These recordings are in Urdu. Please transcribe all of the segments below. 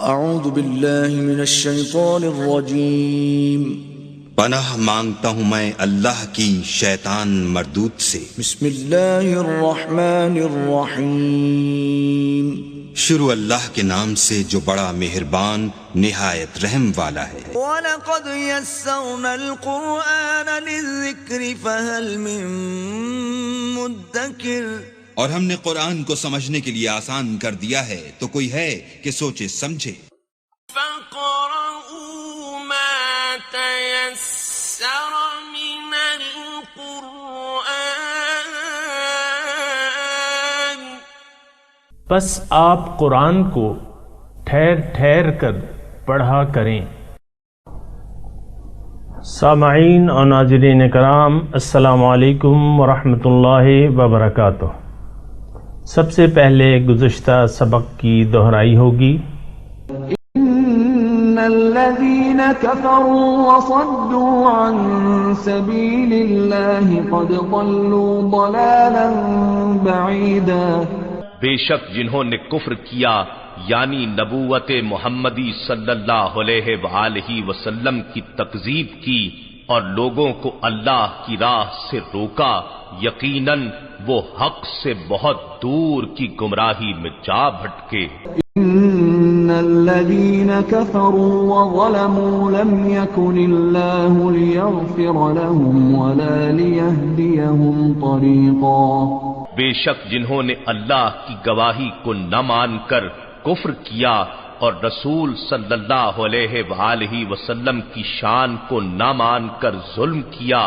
اعوذ باللہ من الشیطان الرجیم پناہ مانگتا ہوں میں اللہ کی شیطان مردود سے۔ بسم اللہ الرحمن الرحیم شروع اللہ کے نام سے جو بڑا مہربان نہایت رحم والا ہے۔ وَلَقَدْ يَسَّرْنَا الْقُرْآنَ لِلذِّكْرِ فَهَلْ مِن مُدَّكِرٍ، اور ہم نے قرآن کو سمجھنے کے لیے آسان کر دیا ہے تو کوئی ہے کہ سوچے سمجھے۔ فَقْرَؤُوا مَا تَيَسَّرَ مِنَ الْقُرْآنِ، پس آپ قرآن کو ٹھہر ٹھہر کر پڑھا کریں۔ سامعین اور ناظرین کرام، السلام علیکم ورحمۃ اللہ وبرکاتہ۔ سب سے پہلے گزشتہ سبق کی دہرائی ہوگی۔ ان الذين كفروا وصدوا عن سبيل الله قد ضلوا ضلالا بعيدا، بے شک جنہوں نے کفر کیا یعنی نبوت محمدی صلی اللہ علیہ وآلہ وسلم کی تکذیب کی اور لوگوں کو اللہ کی راہ سے روکا، یقیناً وہ حق سے بہت دور کی گمراہی میں جا بھٹکے۔ ان الذين كفروا وظلموا لم يكن الله ليغفر لهم ولا ليهديهم طريقا، بے شک جنہوں نے اللہ کی گواہی کو نہ مان کر کفر کیا اور رسول صلی اللہ علیہ وآلہ وسلم کی شان کو نہ مان کر ظلم کیا،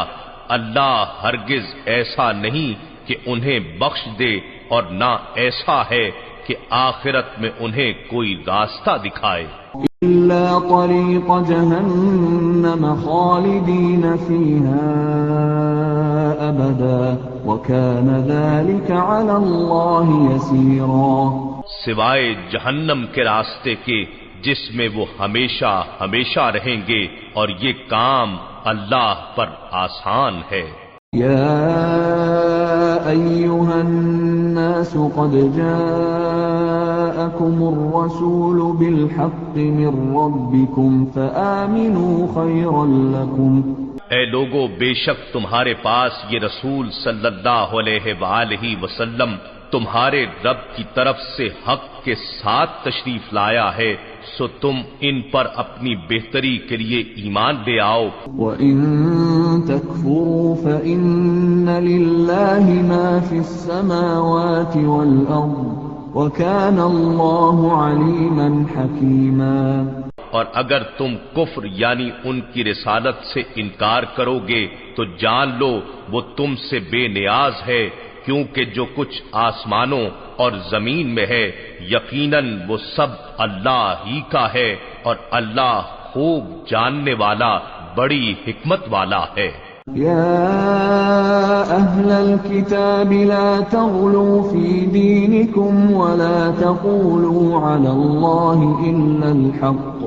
اللہ ہرگز ایسا نہیں کہ انہیں بخش دے اور نہ ایسا ہے کہ آخرت میں انہیں کوئی راستہ دکھائے۔ الا طريق جهنم خالدين فيها ابدا وكان ذلك على الله يسيرا، سوائے جہنم کے راستے کے جس میں وہ ہمیشہ ہمیشہ رہیں گے، اور یہ کام اللہ پر آسان ہے۔ يا أيها الناس قد جاءكم الرسول بالحق من ربكم فآمنوا خيرا لكم، اے لوگو بے شک تمہارے پاس یہ رسول صلی اللہ علیہ وآلہ وسلم تمہارے رب کی طرف سے حق کے ساتھ تشریف لایا ہے، سو تم ان پر اپنی بہتری کے لیے ایمان لے آؤ۔ وَإِن تَكْفُرُوا فَإِنَّ لِلَّهِ مَا فِي السَّمَاوَاتِ وَالْأَرْضِ وَكَانَ اللَّهُ عَلِيمًا حَكِيمًا، اور اگر تم کفر یعنی ان کی رسالت سے انکار کرو گے تو جان لو وہ تم سے بے نیاز ہے، کیونکہ جو کچھ آسمانوں اور زمین میں ہے یقیناً وہ سب اللہ ہی کا ہے، اور اللہ خوب جاننے والا بڑی حکمت والا ہے۔ يا أهل الكتاب لا تغلوا في دينكم ولا تقولوا على الله إلا الحق،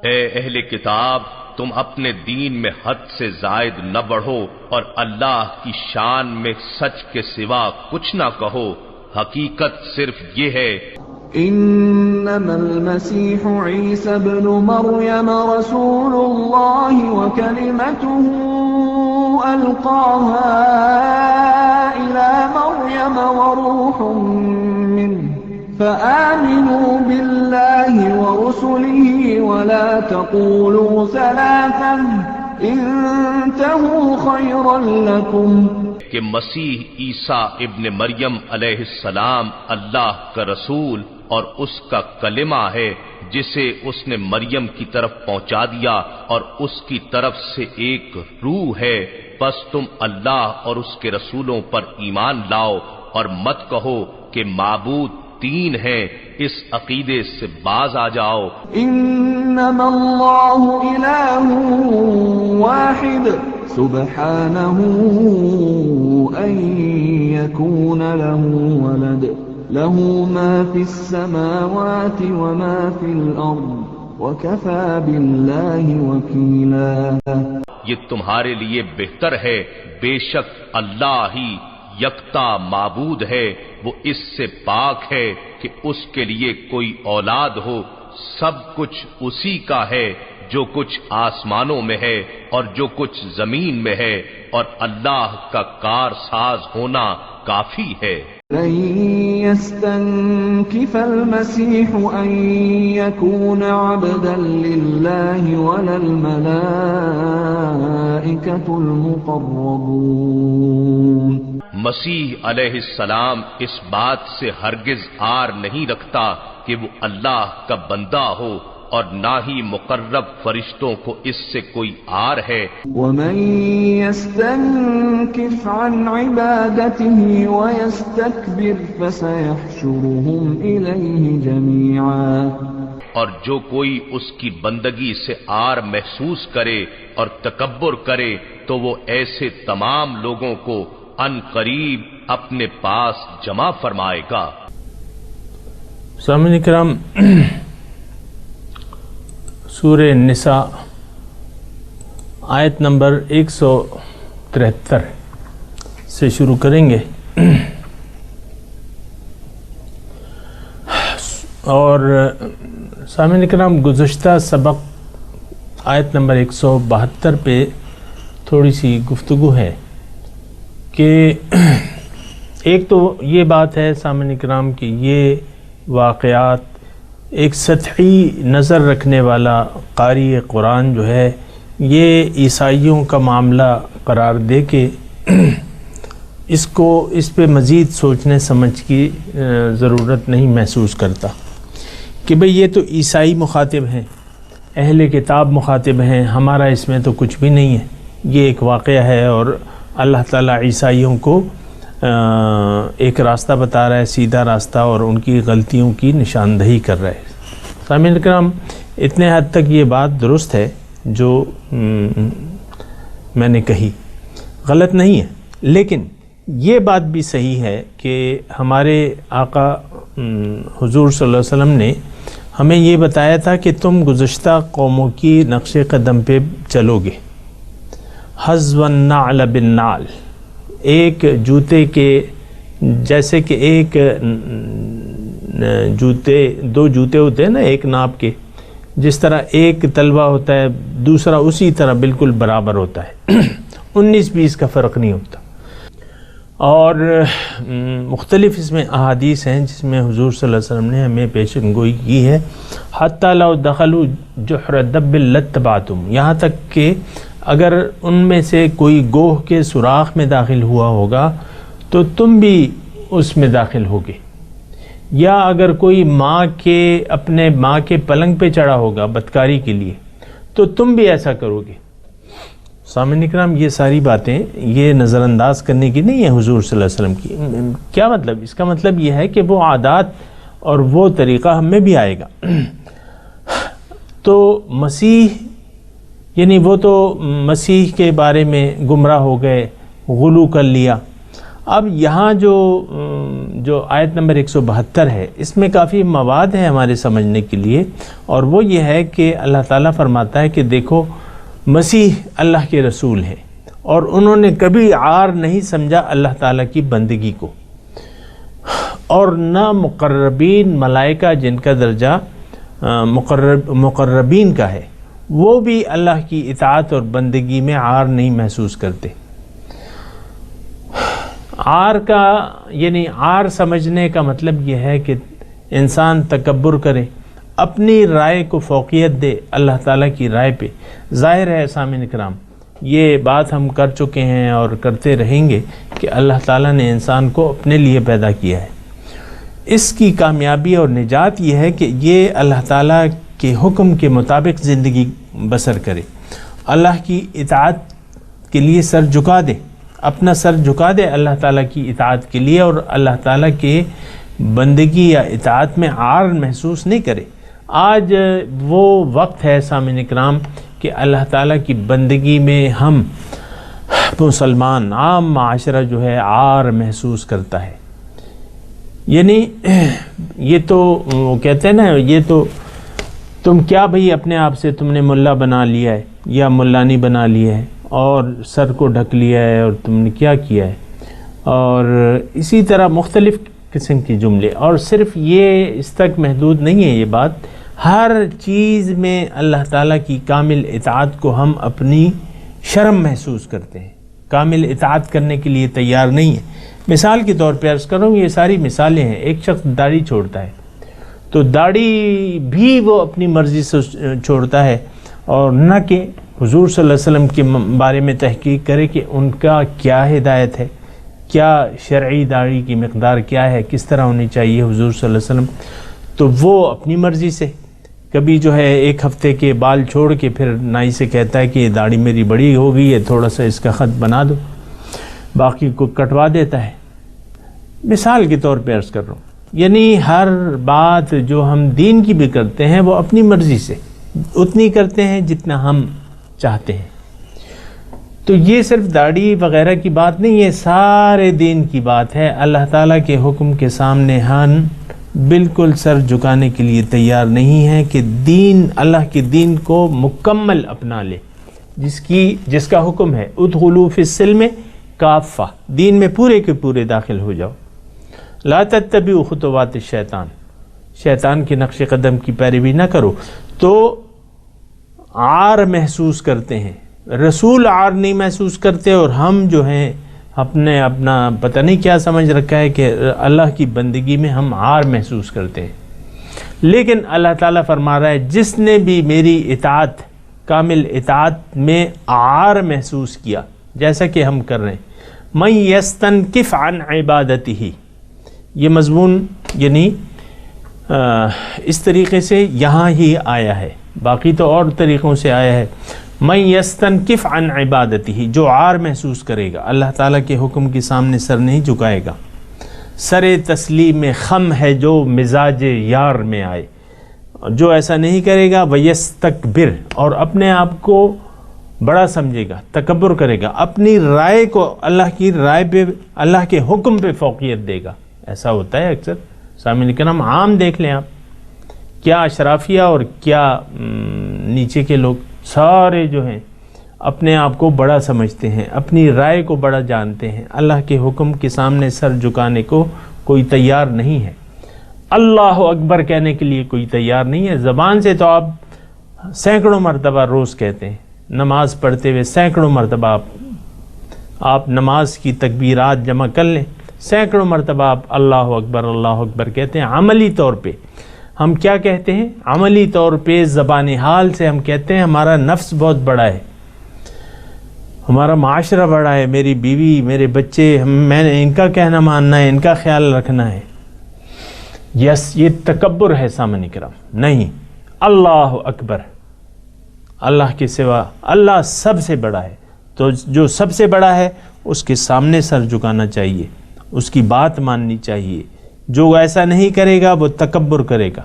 اے اہل کتاب تم اپنے دین میں حد سے زائد نہ بڑھو اور اللہ کی شان میں سچ کے سوا کچھ نہ کہو، حقیقت صرف یہ ہے انما المسيح عيسى ابن مريم رسول الله وكلمته القاها الى مريم وروح منه فآمنوا بالله ورسله ولا تقولوا ثلاثا انتهوا خيرا لكم، کہ مسیح عیسیٰ ابن مریم علیہ السلام اللہ کا رسول اور اس کا کلمہ ہے جسے اس نے مریم کی طرف پہنچا دیا، اور اس کی طرف سے ایک روح ہے، پس تم اللہ اور اس کے رسولوں پر ایمان لاؤ اور مت کہو کہ معبود تین ہیں، اس عقیدے سے باز آ جاؤ۔ انما اللہ الہ واحد سبحانہ ان یکون له ولد له ما فی السماوات وما فی الارض وکفى باللہ وکیلا، یہ تمہارے لیے بہتر ہے، بے شک اللہ ہی یکتا معبود ہے، وہ اس سے پاک ہے کہ اس کے لیے کوئی اولاد ہو، سب کچھ اسی کا ہے جو کچھ آسمانوں میں ہے اور جو کچھ زمین میں ہے، اور اللہ کا کار ساز ہونا کافی ہے۔ لن يستنكف المسيح أن يكون عبدا لله ولا الملائكة المقربون۔ مسیح علیہ السلام اس بات سے ہرگز آر نہیں رکھتا کہ وہ اللہ کا بندہ ہو، اور نہ ہی مقرب فرشتوں کو اس سے کوئی آر ہے۔ ومن يستنكف عن عبادته ويستكبر فسيحشرهم إليه جميعا۔ اور جو کوئی اس کی بندگی سے آر محسوس کرے اور تکبر کرے تو وہ ایسے تمام لوگوں کو ان قریب اپنے پاس جمع فرمائے گا۔ سامعین کرام، سورہ نساء آیت نمبر 173 سے شروع کریں گے، اور سامعین کرام گزشتہ سبق آیت نمبر 172 پہ تھوڑی سی گفتگو ہے کہ ایک تو یہ بات ہے سامعین کرام کہ یہ واقعات ایک سطحی نظر رکھنے والا قاری قرآن جو ہے یہ عیسائیوں کا معاملہ قرار دے کے اس پہ مزید سوچنے سمجھ کی ضرورت نہیں محسوس کرتا کہ بھئی یہ تو عیسائی مخاطب ہیں، اہل کتاب مخاطب ہیں، ہمارا اس میں تو کچھ بھی نہیں ہے، یہ ایک واقعہ ہے اور اللہ تعالیٰ عیسائیوں کو ایک راستہ بتا رہا ہے، سیدھا راستہ، اور ان کی غلطیوں کی نشاندہی کر رہا ہے۔ سامعین کرام، اتنے حد تک یہ بات درست ہے جو میں نے کہی، غلط نہیں ہے، لیکن یہ بات بھی صحیح ہے کہ ہمارے آقا حضور صلی اللہ علیہ وسلم نے ہمیں یہ بتایا تھا کہ تم گزشتہ قوموں کی نقش قدم پہ چلو گے، حذو النعل بالنعل، ایک جوتے کے جیسے کہ ایک دو جوتے ہوتے ہیں نا ایک ناپ کے، جس طرح ایک تلوہ ہوتا ہے دوسرا اسی طرح بالکل برابر ہوتا ہے، 19-20 کا فرق نہیں ہوتا۔ اور مختلف اس میں احادیث ہیں جس میں حضور صلی اللہ علیہ وسلم نے ہمیں پیشن گوئی کی ہے، حتی لو دخلوا جحر دب لاتبعتم، یہاں تک کہ اگر ان میں سے کوئی گوہ کے سوراخ میں داخل ہوا ہوگا تو تم بھی اس میں داخل ہوگے، یا اگر کوئی اپنے ماں کے پلنگ پہ چڑھا ہوگا بدکاری کے لیے تو تم بھی ایسا کرو گے۔ سامعین کرام، یہ ساری باتیں یہ نظر انداز کرنے کی نہیں ہے حضور صلی اللہ علیہ وسلم کی۔ کیا مطلب؟ اس کا مطلب یہ ہے کہ وہ عادات اور وہ طریقہ ہم میں بھی آئے گا۔ تو مسیح یعنی وہ تو مسیح کے بارے میں گمراہ ہو گئے، غلو کر لیا۔ اب یہاں جو آیت نمبر 172 ہے اس میں کافی مواد ہے ہمارے سمجھنے کے لیے، اور وہ یہ ہے کہ اللہ تعالیٰ فرماتا ہے کہ دیکھو مسیح اللہ کے رسول ہیں اور انہوں نے کبھی عار نہیں سمجھا اللہ تعالیٰ کی بندگی کو، اور نہ مقربین ملائکہ جن کا درجہ مقربین کا ہے وہ بھی اللہ کی اطاعت اور بندگی میں عار نہیں محسوس کرتے۔ عار کا یعنی عار سمجھنے کا مطلب یہ ہے کہ انسان تکبر کرے، اپنی رائے کو فوقیت دے اللہ تعالیٰ کی رائے پہ۔ ظاہر ہے سامعین کرام، یہ بات ہم کر چکے ہیں اور کرتے رہیں گے کہ اللہ تعالیٰ نے انسان کو اپنے لیے پیدا کیا ہے، اس کی کامیابی اور نجات یہ ہے کہ یہ اللہ تعالیٰ کے حکم کے مطابق زندگی بسر کرے، اللہ کی اطاعت کے لیے سر جھکا دے، اپنا سر جھکا دے اللہ تعالیٰ کی اطاعت کے لیے، اور اللہ تعالیٰ کے بندگی یا اطاعت میں عار محسوس نہیں کرے۔ آج وہ وقت ہے سامعین کرام کہ اللہ تعالیٰ کی بندگی میں ہم مسلمان عام معاشرہ جو ہے عار محسوس کرتا ہے۔ یعنی یہ تو وہ کہتے ہیں نا، یہ تو تم کیا بھئی اپنے آپ سے تم نے ملا بنا لیا ہے یا ملانی بنا لیا ہے اور سر کو ڈھک لیا ہے اور تم نے کیا کیا ہے، اور اسی طرح مختلف قسم کے جملے۔ اور صرف یہ اس تک محدود نہیں ہے یہ بات، ہر چیز میں اللہ تعالیٰ کی کامل اطاعت کو ہم اپنی شرم محسوس کرتے ہیں، کامل اطاعت کرنے کے لیے تیار نہیں ہے۔ مثال کے طور پہ عرض کروں، یہ ساری مثالیں ہیں۔ ایک شخص داڑھی چھوڑتا ہے تو داڑھی بھی وہ اپنی مرضی سے چھوڑتا ہے، اور نہ کہ حضور صلی اللہ علیہ وسلم کے بارے میں تحقیق کرے کہ ان کا کیا ہدایت ہے، کیا شرعی داڑھی کی مقدار کیا ہے، کس طرح ہونی چاہیے حضور صلی اللہ علیہ وسلم۔ تو وہ اپنی مرضی سے کبھی جو ہے ایک ہفتے کے بال چھوڑ کے پھر نائی سے کہتا ہے کہ یہ داڑھی میری بڑی ہو گئی ہے، تھوڑا سا اس کا خط بنا دو، باقی کو کٹوا دیتا ہے۔ مثال کے طور پہ عرض کر رہا ہوں، یعنی ہر بات جو ہم دین کی بھی کرتے ہیں وہ اپنی مرضی سے اتنی کرتے ہیں جتنا ہم چاہتے ہیں۔ تو یہ صرف داڑھی وغیرہ کی بات نہیں، یہ سارے دین کی بات ہے۔ اللہ تعالیٰ کے حکم کے سامنے ہم بالکل سر جھکانے کے لیے تیار نہیں ہے کہ دین، اللہ کے دین کو مکمل اپنا لے، جس کا حکم ہے ادخلوا فی السلم کافہ، دین میں پورے کے پورے داخل ہو جاؤ۔ لا تتبعوا خطوات الشیطان، شیطان کے نقش قدم کی پیروی نہ کرو۔ تو عار محسوس کرتے ہیں، رسول عار نہیں محسوس کرتے، اور ہم جو ہیں اپنا پتہ نہیں کیا سمجھ رکھا ہے کہ اللہ کی بندگی میں ہم عار محسوس کرتے ہیں۔ لیکن اللہ تعالیٰ فرما رہا ہے جس نے بھی میری اطاعت، کامل اطاعت میں عار محسوس کیا، جیسا کہ ہم کر رہے ہیں، من یستنکف عن عبادتہ، یہ مضمون یعنی اس طریقے سے یہاں ہی آیا ہے، باقی تو اور طریقوں سے آیا ہے۔ من یستنکف عن عبادتہ، جو عار محسوس کرے گا، اللہ تعالیٰ کے حکم کے سامنے سر نہیں جھکائے گا، سر تسلیم میں خم ہے جو مزاج یار میں آئے، جو ایسا نہیں کرے گا، ویستکبر، اور اپنے آپ کو بڑا سمجھے گا، تکبر کرے گا، اپنی رائے کو اللہ کی رائے پہ، اللہ کے حکم پہ فوقیت دے گا۔ ایسا ہوتا ہے اکثر، سامعین کرام عام دیکھ لیں آپ، کیا اشرافیہ اور کیا نیچے کے لوگ سارے جو ہیں اپنے آپ کو بڑا سمجھتے ہیں، اپنی رائے کو بڑا جانتے ہیں، اللہ کے حکم کے سامنے سر جھکانے کو کوئی تیار نہیں ہے، اللہ اکبر کہنے کے لیے کوئی تیار نہیں ہے۔ زبان سے تو آپ سینکڑوں مرتبہ روز کہتے ہیں، نماز پڑھتے ہوئے سینکڑوں مرتبہ آپ نماز کی تکبیرات جمع کر لیں، سینکڑوں مرتبہ آپ اللہ اکبر کہتے ہیں۔ عملی طور پہ ہم کیا کہتے ہیں؟ عملی طور پہ زبان حال سے ہم کہتے ہیں ہمارا نفس بہت بڑا ہے، ہمارا معاشرہ بڑا ہے، میری بیوی، میرے بچے، میں نے ان کا کہنا ماننا ہے، ان کا خیال رکھنا ہے۔ یس، یہ تکبر ہے سامعین کرام، نہیں، اللہ اکبر، اللہ کے سوا اللہ سب سے بڑا ہے، تو جو سب سے بڑا ہے اس کے سامنے سر جھکانا چاہیے، اس کی بات ماننی چاہیے۔ جو ایسا نہیں کرے گا وہ تکبر کرے گا۔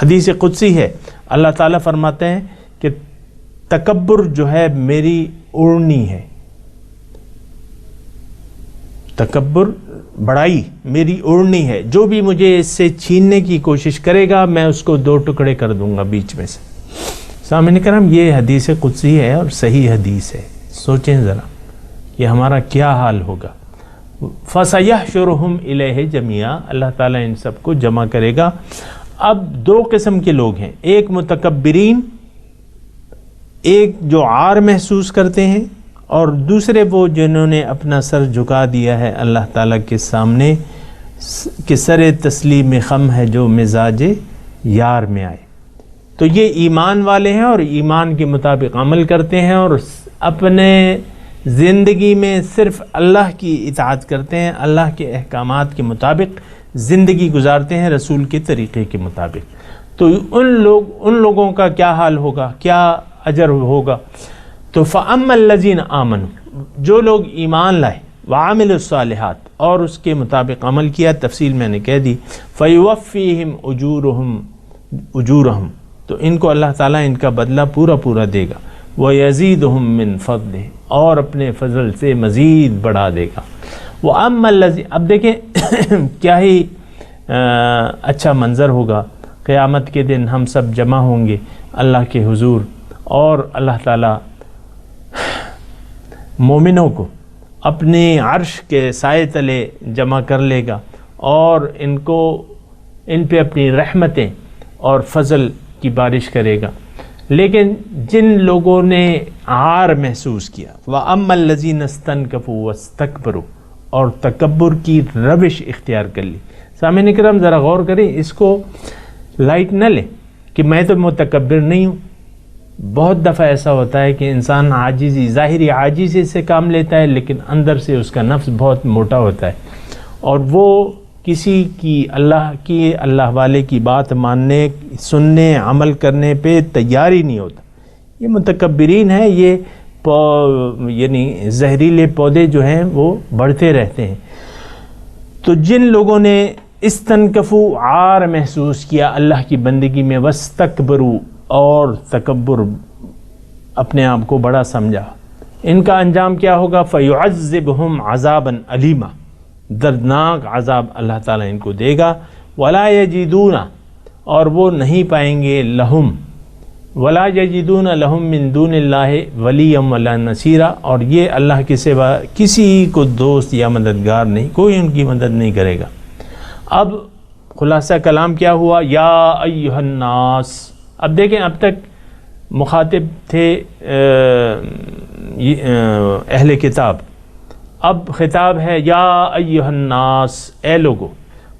حدیث قدسی ہے، اللہ تعالیٰ فرماتے ہیں کہ تکبر جو ہے میری اوڑھنی ہے، تکبر بڑائی میری اوڑھنی ہے، جو بھی مجھے اس سے چھیننے کی کوشش کرے گا میں اس کو دو ٹکڑے کر دوں گا بیچ میں سے۔ سامعین کرام، یہ حدیث قدسی ہے اور صحیح حدیث ہے، سوچیں ذرا کہ ہمارا کیا حال ہوگا۔ فَسَيَحْشُرُهُمْ إِلَيْهِ جَمِيعًا، اللہ تعالیٰ ان سب کو جمع کرے گا۔ اب دو قسم کے لوگ ہیں، ایک متکبرین، ایک جو عار محسوس کرتے ہیں، اور دوسرے وہ جنہوں نے اپنا سر جھکا دیا ہے اللہ تعالیٰ کے سامنے، کہ سر تسلیم خم ہے جو مزاج یار میں آئے۔ تو یہ ایمان والے ہیں اور ایمان کے مطابق عمل کرتے ہیں، اور اپنے زندگی میں صرف اللہ کی اطاعت کرتے ہیں، اللہ کے احکامات کے مطابق زندگی گزارتے ہیں، رسول کے طریقے کے مطابق۔ تو ان لوگوں کا کیا حال ہوگا، کیا اجر ہوگا؟ تو فَأَمَّا الَّذِينَ آمَنُوا، جو لوگ ایمان لائے، وَعَمِلُوا الصَّالِحَاتِ، اور اس کے مطابق عمل کیا، تفصیل میں نے کہہ دی، فَيُوَفِّيهِمْ أُجُورَهُمْ، تو ان کو اللہ تعالیٰ ان کا بدلہ پورا دے گا، وَيَزِيدُهُمْ مِنْ فَضْلِهِ، اور اپنے فضل سے مزید بڑھا دے گا۔ وَأَمَّا الَّذِينَ، اب دیکھیں کیا ہی اچھا منظر ہوگا، قیامت کے دن ہم سب جمع ہوں گے اللہ کے حضور، اور اللہ تعالیٰ مومنوں کو اپنے عرش کے سائے تلے جمع کر لے گا، اور ان کو ان پہ اپنی رحمتیں اور فضل کی بارش کرے گا۔ لیکن جن لوگوں نے عار محسوس کیا، وَأَمَّا الَّذِينَ اسْتَنْكَفُوا وَاسْتَكْبَرُوا، اور تکبر کی روش اختیار کر لی۔ سامعین اکرام ذرا غور کریں، اس کو لائٹ نہ لیں کہ میں تو متکبر نہیں ہوں۔ بہت دفعہ ایسا ہوتا ہے کہ انسان عاجزی، ظاہری عاجزی سے کام لیتا ہے، لیکن اندر سے اس کا نفس بہت موٹا ہوتا ہے، اور وہ کسی کی اللہ والے کی بات ماننے، سننے، عمل کرنے پہ تیار ہی نہیں ہوتا۔ یہ متکبرین ہیں، یہ یعنی زہریلے پودے جو ہیں وہ بڑھتے رہتے ہیں۔ تو جن لوگوں نے استنکفو، عار محسوس کیا اللہ کی بندگی میں، واستکبروا، اور تکبر، اپنے آپ کو بڑا سمجھا، ان کا انجام کیا ہوگا؟ فَيُعَذِّبْهُمْ عَذَابًا عَلِيمًا، دردناک عذاب اللہ تعالیٰ ان کو دے گا۔ وَلَا يَجِدُونَ، اور وہ نہیں پائیں گے، وَلَا يَجِدُونَ لَهُم مِّن دُونِ اللَّهِ وَلِيًّا وَلَا نَصِيرًا، اور یہ اللہ کے سوا کسی کو دوست یا مددگار نہیں، کوئی ان کی مدد نہیں کرے گا۔ اب خلاصہ کلام کیا ہوا؟ یا ایھا الناس۔ اب دیکھیں، اب تک مخاطب تھے اہل کتاب، اب خطاب ہے یا ایھا الناس، اے لوگو،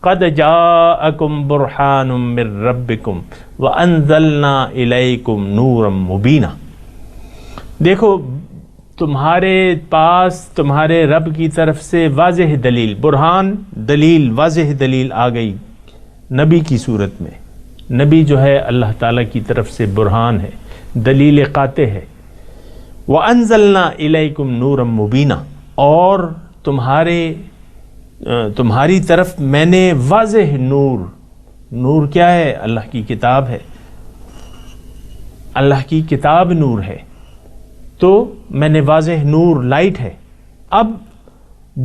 قد جاءکم برہان من ربکم وانزلنا الیکم نورا مبینا۔ دیکھو، تمہارے پاس تمہارے رب کی طرف سے واضح دلیل، برہان، دلیل، واضح دلیل آ گئی نبی کی صورت میں۔ نبی جو ہے اللہ تعالیٰ کی طرف سے برہان ہے، دلیل قاطع ہے۔ وَأَنزَلْنَا إِلَيْكُمْ نُورًا مُبِينًا، اور تمہاری طرف میں نے واضح نور کیا ہے؟ اللہ کی کتاب ہے، اللہ کی کتاب نور ہے، تو میں نے واضح نور، لائٹ ہے۔ اب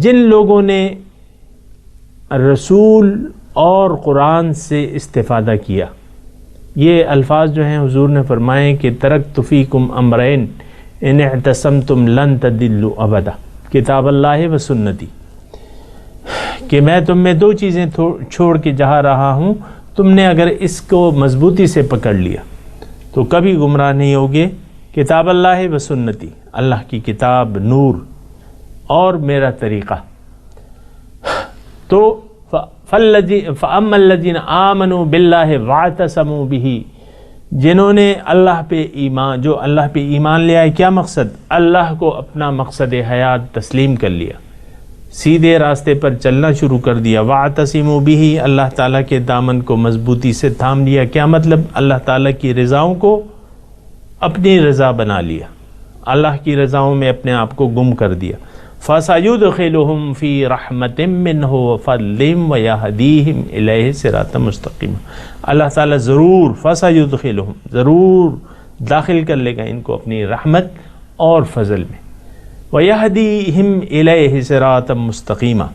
جن لوگوں نے رسول اور قرآن سے استفادہ کیا، یہ الفاظ جو ہیں حضور نے فرمائے کہ ترکت فیکم امرین ان اعتصمتم لن تضلوا ابدا، کتاب اللہ و سنتی، کہ میں تم میں دو چیزیں چھوڑ کے جہاں رہا ہوں، تم نے اگر اس کو مضبوطی سے پکڑ لیا تو کبھی گمراہ نہیں ہوگے۔ کتاب اللہ و سنتی، اللہ کی کتاب، نور، اور میرا طریقہ۔ تو فَأَمَّا الَّذِينَ آمَنُوا بِاللَّهِ وَاعْتَصَمُوا بِهِ، جنہوں نے اللہ پہ ایمان، جو اللہ پہ ایمان لے آئے، کیا مقصد؟ اللہ کو اپنا مقصد حیات تسلیم کر لیا، سیدھے راستے پر چلنا شروع کر دیا۔ وَاعْتَصِمُوا بِهِ، اللہ تعالیٰ کے دامن کو مضبوطی سے تھام لیا۔ کیا مطلب؟ اللہ تعالیٰ کی رضاؤں کو اپنی رضا بنا لیا، اللہ کی رضاؤں میں اپنے آپ کو گم کر دیا۔ فَسَيُدْخِلُهُمْ فِي رَحْمَةٍ مِّنْهُ وَفَضْلٍ وَيَهْدِيهِمْ إِلَيْهِ صِرَاطًا مُسْتَقِيمًا، اللہ تعالیٰ فَسَيُدْخِلُهُمْ، ضرور داخل کر لے گا ان کو اپنی رحمت اور فضل میں۔ وَيَهْدِيهِمْ إِلَيْهِ صِرَاطًا مُسْتَقِيمًا،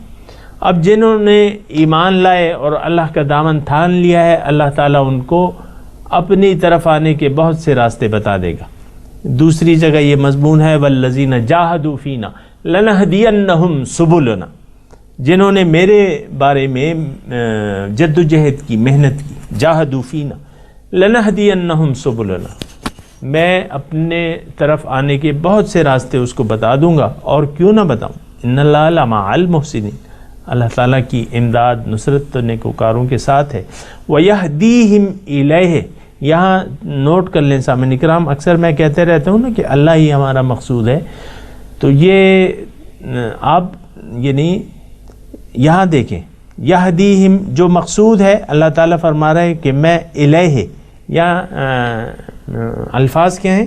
اب جنہوں نے ایمان لائے اور اللہ کا دامن تھام لیا ہے، اللہ تعالیٰ ان کو اپنی طرف آنے کے بہت سے راستے بتا دے گا۔ دوسری جگہ یہ مضمون ہے وَالَّذِينَ جَاهَدُوا فِينَا لَنَهْدِيَنَّهُمْ سُبُلَنَا، جنہوں نے میرے بارے میں جد و جہد کی، محنت کی، جاہدوا فینا لَنَهْدِيَنَّهُمْ سُبُلَنَا، میں اپنے طرف آنے کے بہت سے راستے اس کو بتا دوں گا، اور کیوں نہ بتاؤں، ان اللہ لمع المحسنین، اللہ تعالیٰ کی امداد، نصرت تو نیکوکاروں کے ساتھ ہے۔ وَيَهْدِيهِمْ إِلَيْهِ، یہاں نوٹ کر لیں سامعین کرام، اکثر میں کہتے رہتا ہوں نا کہ اللہ ہی ہمارا مقصود ہے، تو یہ آپ یعنی یہاں دیکھیں، یہدیہم جو مقصود ہے، اللہ تعالیٰ فرما رہا ہے کہ میں الیہ، یا الفاظ کیا ہیں،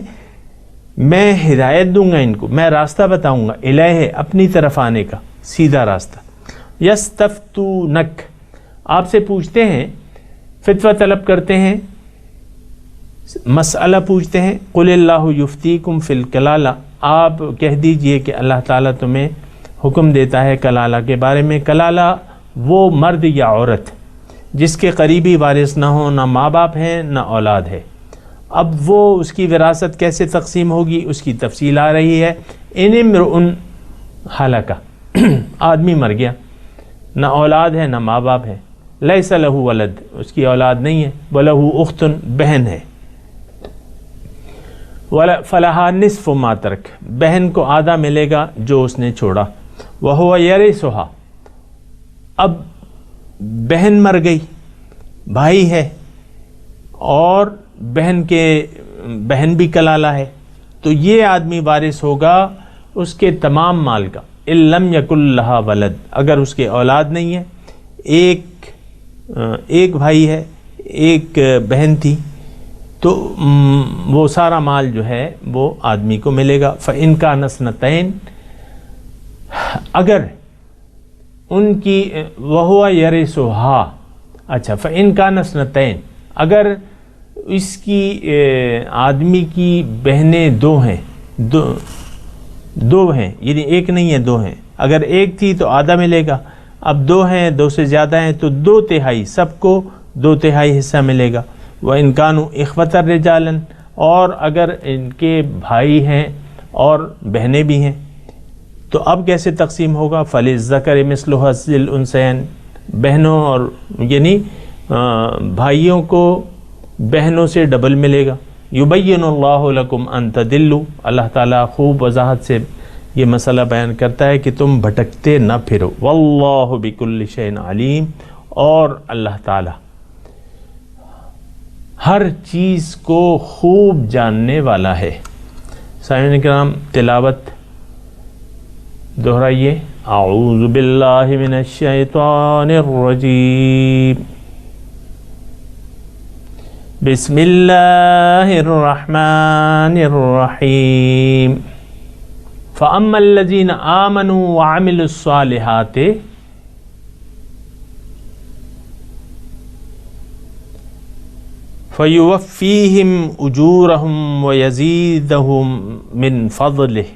میں ہدایت دوں گا ان کو، میں راستہ بتاؤں گا، الیہ اپنی طرف آنے کا سیدھا راستہ۔ یستفتونک، آپ سے پوچھتے ہیں، فتویٰ طلب کرتے ہیں، مسئلہ پوچھتے ہیں، قل اللہ یفتیکم فی الکلالہ، آپ کہہ دیجئے کہ اللہ تعالیٰ تمہیں حکم دیتا ہے کلالہ کے بارے میں۔ کلالہ وہ مرد یا عورت جس کے قریبی وارث نہ ہوں، نہ ماں باپ ہیں نہ اولاد ہے۔ اب وہ اس کی وراثت کیسے تقسیم ہوگی، اس کی تفصیل آ رہی ہے۔ ان امرؤ ہلک، آدمی مر گیا، نہ اولاد ہے نہ ماں باپ ہے، لیس لہ ولد، اس کی اولاد نہیں ہے، ولہ اخت، بہن ہے، فلہا نصف ما ترک، بہن کو آدھا ملے گا جو اس نے چھوڑا، وہو یرثھا، اب بہن مر گئی، بھائی ہے اور بہن بھی کلالہ ہے، تو یہ آدمی وارث ہوگا اس کے تمام مال کا، ان لم یکن لہا ولد، اگر اس کے اولاد نہیں ہے، ایک بھائی ہے، ایک بہن تھی، تو وہ سارا مال جو ہے وہ آدمی کو ملے گا۔ فإن کان اثنتین، اگر ان کی، وہو یرثھا، اچھا، فإن کان اثنتین، اگر اس کی آدمی کی بہنیں دو ہیں، دو ہیں، یعنی ایک نہیں ہے، دو ہیں، اگر ایک تھی تو آدھا ملے گا، اب دو ہیں، دو سے زیادہ ہیں تو 2/3، سب کو 2/3 حصہ ملے گا۔ وَإِن كَانُوا إِخْوَةً رِجَالًا، اور اگر ان کے بھائی ہیں اور بہنیں بھی ہیں تو اب کیسے تقسیم ہوگا؟ فَلِلذَّكَرِ مِثْلُ حَظِّ الْأُنثَيَيْنِ، بہنوں اور یعنی بھائیوں کو بہنوں سے ڈبل ملے گا۔ یبین اللہ لکم ان تضلوا، اللہ تعالیٰ خوب وضاحت سے یہ مسئلہ بیان کرتا ہے کہ تم بھٹکتے نہ پھرو۔ واللہ بکل شیء علیم، اور اللہ تعالیٰ ہر چیز کو خوب جاننے والا ہے۔ سامعین کرام، تلاوت دہرائیے، اعوذ باللہ من الشیطان الرجیم، بسم اللہ الرحمن الرحیم، فَأَمَّا الَّذِينَ آمَنُوا وَعَمِلُوا الصَّالِحَاتِ فَيُوَفِّيهِمْ أُجُورَهُمْ وَيَزِيدَهُمْ مِنْ فَضْلِهِ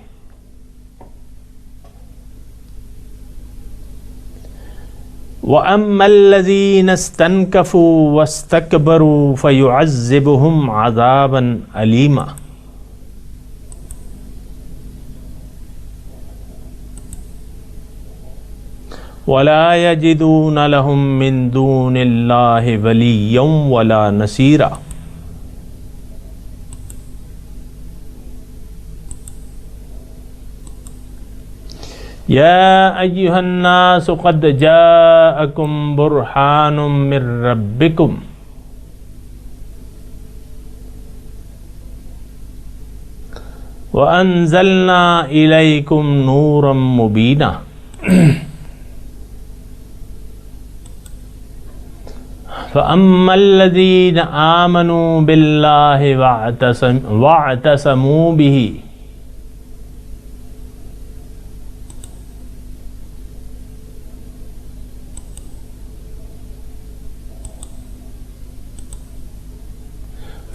وَأَمَّا الَّذِينَ اسْتَنْكَفُوا وَاسْتَكْبَرُوا فَيُعَذِّبُهُمْ عَذَابًا أَلِيمًا وَلَا يَجِدُونَ لَهُم مِّن دُونِ اللَّهِ وَلِيًّا وَلَا نَصِيرًا۔ يَا أَيُّهَا النَّاسُ قَدْ جَاءَكُمْ بُرْهَانٌ مِّن رَّبِّكُمْ وَأَنزَلْنَا إِلَيْكُمْ نُورًا مُّبِينًا۔ فَأَمَّا الَّذِينَ آمَنُوا بِاللَّهِ وَاعْتَصَمُوا بِهِ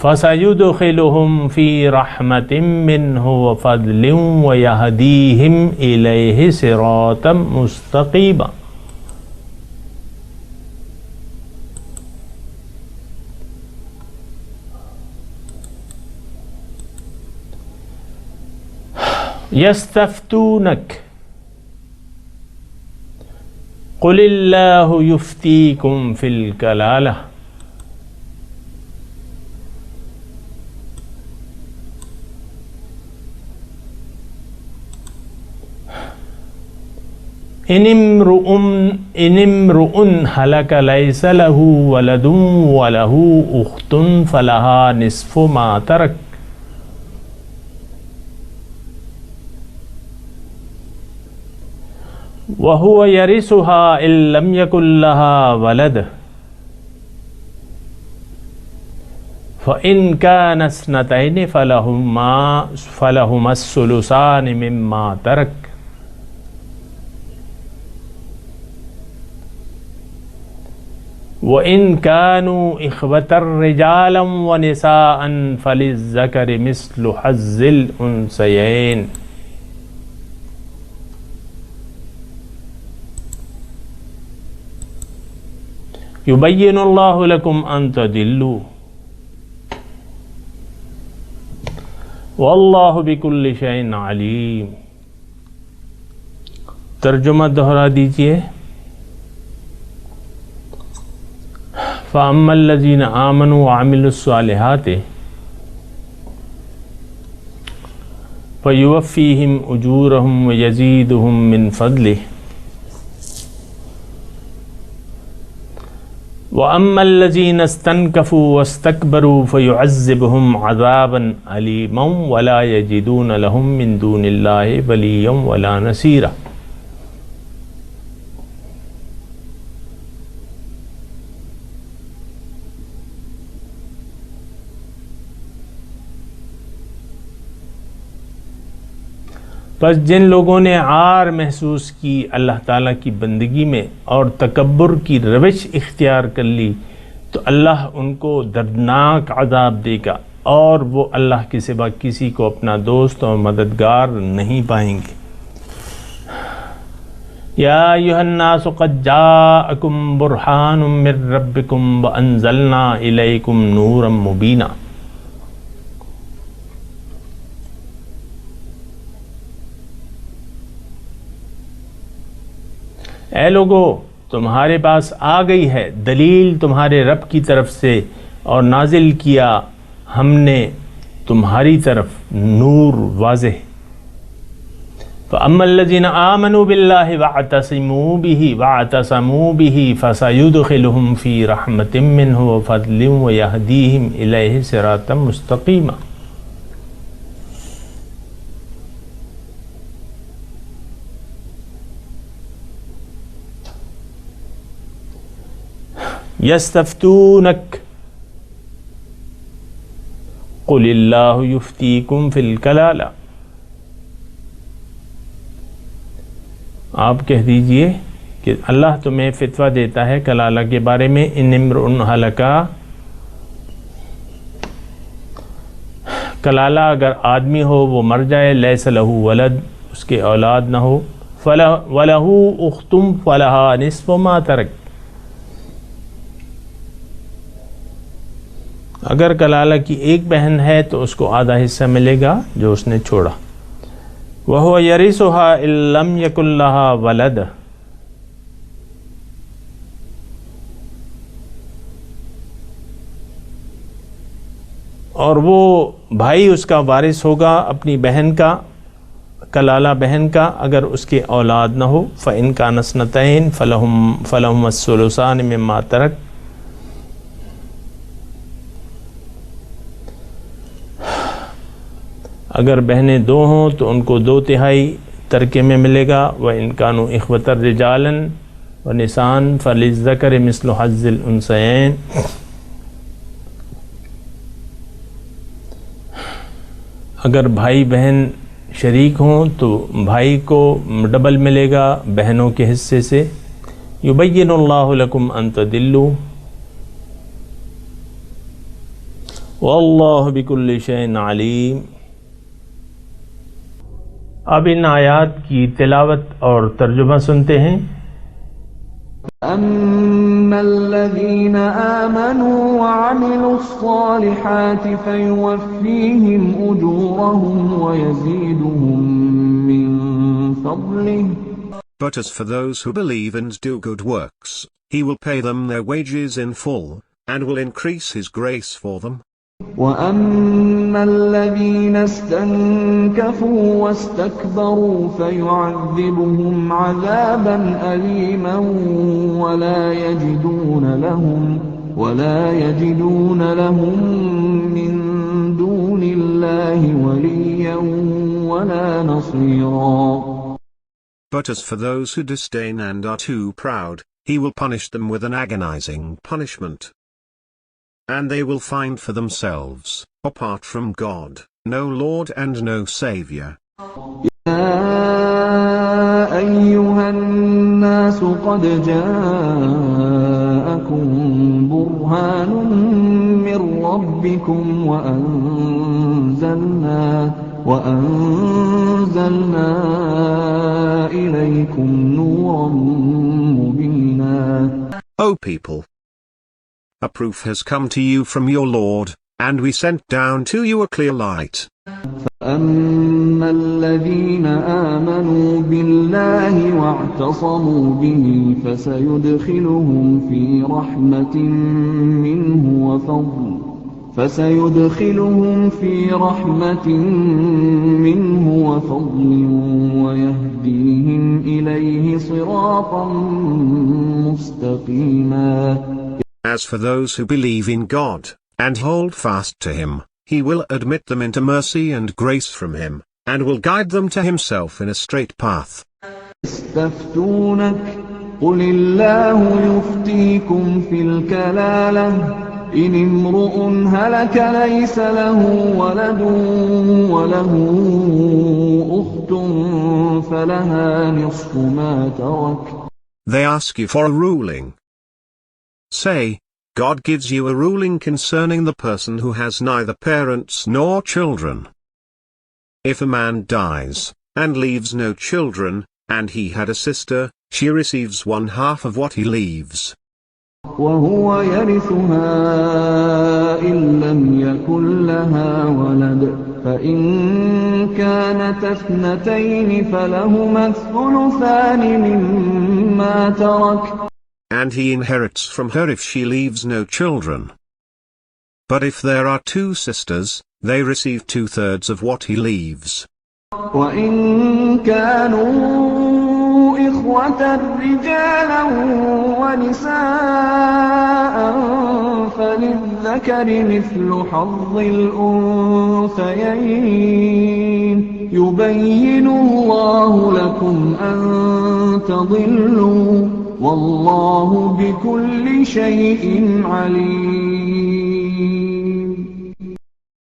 فَسَيُدْخِلُهُمْ فِي رَحْمَةٍ مِّنْهُ وَفَضْلٍ وَيَهْدِيهِمْ إِلَيْهِ صِرَاطًا مُسْتَقِيمًا۔ يَسْتَفْتُونَكَ قُلِ اللَّهُ يُفْتِيكُمْ فِي الْكَلَالَةِ إن امرؤ هلك ليس له ولد وله أخت فلها نصف ما ترك وهو يرثها إن لم يكن لها ولد فإن كان اثنتين فلهما الثلثان مما ترك وَإِن كَانُوا إِخْوَةً رِجَالًا وَنِسَاءً فَلِلذَّكَرِ مِثْلُ حَظِّ الْأُنثَيَيْنِ۔ يُبَيِّنُ اللَّهُ لَكُمْ أَن تَضِلُّوا وَاللَّهُ بِكُلِّ شَيْءٍ عَلِيمٌ۔ ترجمہ دہرا دیجئے۔ فَأَمَّا الَّذِينَ آمَنُوا وَعَمِلُوا الصَّالِحَاتِ فَيُوَفِّيهِمْ أُجُورَهُمْ وَيَزِيدُهُمْ مِنْ فَضْلِهِ وَأَمَّا الَّذِينَ اسْتَنْكَفُوا وَاسْتَكْبَرُوا فَيُعَذِّبُهُمْ عَذَابًا أَلِيمًا وَلَا يَجِدُونَ لَهُم مِّن دُونِ اللَّهِ وَلِيًّا وَلَا نَصِيرًا۔ بس جن لوگوں نے عار محسوس کی اللہ تعالیٰ کی بندگی میں اور تکبر کی روش اختیار کر لی تو اللہ ان کو دردناک عذاب دے گا اور وہ اللہ کے سوا کسی کو اپنا دوست اور مددگار نہیں پائیں گے۔ یا ایھا الناس قد جاءکم برہان من ربکم وانزلنا الیکم نورا مبینا۔ اے لوگو، تمہارے پاس آ گئی ہے دلیل تمہارے رب کی طرف سے اور نازل کیا ہم نے تمہاری طرف نور واضح۔ فَأَمَّا الَّذِينَ آمَنُوا بِاللَّهِ وَاعْتَصَمُوا بِهِ فَسَيُدْخِلُهُمْ فِي رَحْمَةٍ مِّنْهُ وَفَضْلٍ وَيَهْدِيهِمْ إِلَيْهِ صِرَاطًا مُسْتَقِيمًا۔ یستفتونک قل اللہ یفتیکم فی الکلالہ، آپ کہہ دیجئے کہ اللہ تمہیں فتویٰ دیتا ہے کلالہ کے بارے میں۔ ان امرؤ ہلکا، کلالہ اگر آدمی ہو وہ مر جائے، لیس لہ ولد، اس کے اولاد نہ ہو، وَلَهُ أُخْتٌ فَلَهَا نِصْفُ مَا تَرَكَ، اگر کلالہ کی ایک بہن ہے تو اس کو آدھا حصہ ملے گا جو اس نے چھوڑا۔ وَهُوَ يَرِثُهَا إِن لَّمْ يَكُن لَّهَا وَلَدٌ، اور وہ بھائی اس کا وارث ہوگا اپنی بہن کا، کلالہ بہن کا، اگر اس کے اولاد نہ ہو۔ فَإِن كَانَ اثْنَتَيْنِ فَلَهُمَا الثُّلُثَانِ مِمَّا تَرَكَ، اگر بہنیں دو ہوں تو ان کو 2/3 ترکے میں ملے گا۔ وَإِن كَانُوا إِخْوَةً رِجَالًا وَنِسَاءً فَلِلذَّكَرِ مِثْلُ حَظِّ الْأُنثَيَيْنِ، اگر بھائی بہن شریک ہوں تو بھائی کو ڈبل ملے گا بہنوں کے حصے سے۔ يُبَيِّنُ اللَّهُ لَكُمْ أَن تَضِلُّوا وَاللَّهُ بِكُلِّ شَيْءٍ عَلِيمٌ۔ اب ان آیات کی تلاوت اور ترجمہ سنتے ہیں۔ أَمَّا الَّذِينَ آمَنُوا وَعَمِلُوا الصَّالِحَاتِ فَيُوَفِّيهِمْ أُجُورَهُمْ وَيَزِيدُهُمْ مِنْ فَضْلِهِ۔ But as for those who believe and do good works, he will pay them their wages in full, and will increase his grace for them. وَأَمَّا الَّذِينَ اسْتَنكَفُوا وَاسْتَكْبَرُوا فَيُعَذِّبُهُمْ عَذَابًا أَلِيمًا وَلَا يَجِدُونَ لَهُم مِّن دُونِ اللَّهِ وَلِيًّا وَلَا نَصِيرًا۔ But as for those who disdain and are too proud, he will punish them with an agonizing punishment. And they will find for themselves, apart from God, no Lord and no Savior. يَا أَيُّهَا النَّاسُ قَدْ جَاءَكُمْ بُرْهَانٌ مِّن رَّبِّكُمْ وَأَنزَلْنَا إِلَيْكُمْ نُورًا مُّبِينًا۔ O people! A proof has come to you from your Lord, and we sent down to you a clear light. فأما الذين آمنوا بالله واعتصموا به فسيدخلهم في رحمة منه وفضل ويهديهم إليه صراطا مستقيما. As for those who believe in God, and hold fast to Him, He will admit them into mercy and grace from Him, and will guide them to Himself in a straight path. يستفتونك قل الله يفتيكم في الكلالة إن امرؤ هلك ليس له ولد وله أخت فلها نصف ما ترك. They ask you for a ruling. Say, God gives you a ruling concerning the person who has neither parents nor children. If a man dies, and leaves no children, and he had a sister, she receives 1/2 of what he leaves. وهو يرثها إن لم يكن لها ولد فإن كانت اثنتين فلهما الثلثان مما ترك. And he inherits from her if she leaves no children. But if there are 2 sisters, they receive 2/3 of what he leaves. وإن كانوا إخوة رجالا ونساء فللذكر مثل حظ الأنثيين يبين الله لكم أن تضلوا والله بكل شيء عليم.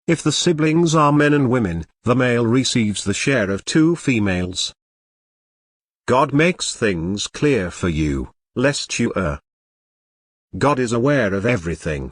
If the siblings are men and women, the male receives the share of 2 females. God makes things clear for you, lest you err. God is aware of everything.